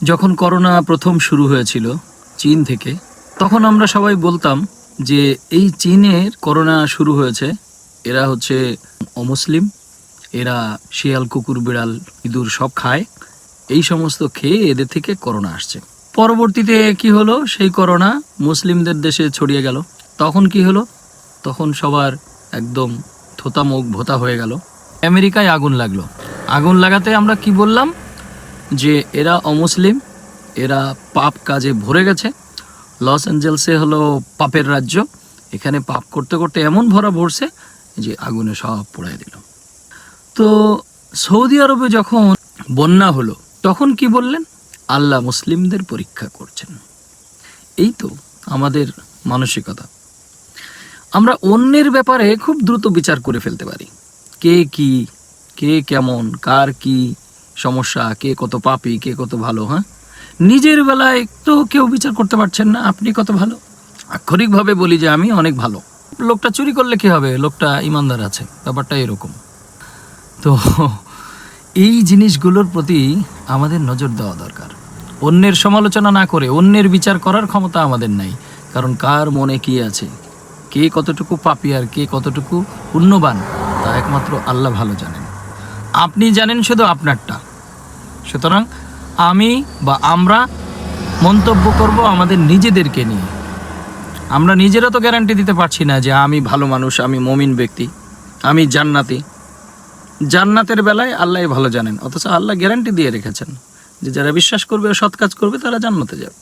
যখন করোনা প্রথম শুরু হয়েছিল চীন থেকে, তখন আমরা সবাই বলতাম যে এই চীনের করোনা শুরু হয়েছে, এরা হচ্ছে অমুসলিম, এরা শিয়াল কুকুর বিড়াল ইঁদুর সব খায়, এই সমস্ত খেয়ে এদের থেকে করোনা আসছে। পরবর্তীতে কি হলো, সেই করোনা মুসলিমদের দেশে ছড়িয়ে গেল। তখন কি হলো, তখন সবার একদম থোতা মুখ ভোতা হয়ে গেল। আমেরিকায় আগুন লাগলো। আগুন লাগাতে আমরা কি বললাম যে এরা অমুসলিম, এরা পাপ কাজে ভরে গেছে। লস অ্যাঞ্জেলসে হলো পাপের রাজ্য, এখানে পাপ করতে করতে এমন ভরা ভরছে যে আগুনে সব পোড়ায় দিল। তো সৌদি আরবে যখন বন্যা হলো, তখন কি বললেন, আল্লাহ মুসলিমদের পরীক্ষা করছেন। এই তো আমাদের মানসিকতা। আমরা অন্যের ব্যাপারে খুব দ্রুত বিচার করে ফেলতে পারি, কে কি, কে কেমন, কার কি সমস্যা, কে কত পাপী, কে কত ভালো। হ্যাঁ, নিজের বেলায় তো কেউ বিচার করতে পারছেন না আপনি কত ভালো। আক্ষরিকভাবে বলি যে আমি অনেক ভালো, লোকটা চুরি করলে কি হবে, লোকটা ইমানদার আছে, ব্যাপারটা এরকম। তো এই জিনিসগুলোর প্রতি আমাদের নজর দেওয়া দরকার। অন্যের সমালোচনা না করে অন্যের বিচার করার ক্ষমতা আমাদের নাই, কারণ কার মনে কি আছে, কে কতটুকু পাপী আর কে কতটুকু পুণ্যবান, তা একমাত্র আল্লাহ ভালো জানেন। আপনি জানেন শুধু আপনারটা। সুতরাং আমি বা আমরা মন্তব্য করব আমাদের নিজেদেরকে নিয়ে। আমরা নিজেরা তো গ্যারান্টি দিতে পারছি না যে আমি ভালো মানুষ, আমি মুমিন ব্যক্তি, আমি জান্নাতি। জান্নাতের বেলায় আল্লাহ ভালো জানেন, অথচ আল্লাহ গ্যারান্টি দিয়ে রেখেছেন যে যারা বিশ্বাস করবে ও সৎ কাজ করবে তারা জান্নাতে যাবে।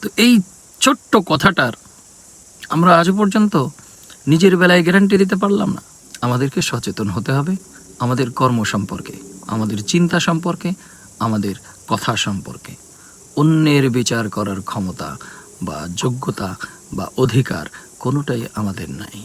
তো এই ছোট্ট কথাটার আমরা আজ পর্যন্ত নিজের বেলায় গ্যারান্টি দিতে পারলাম না। আমাদেরকে সচেতন হতে হবে আমাদের কর্ম সম্পর্কে, আমাদের চিন্তা সম্পর্কে, আমাদের কথা সম্পর্কে। অন্যের বিচার করার ক্ষমতা বা যোগ্যতা বা অধিকার কোনোটাই আমাদের নাই।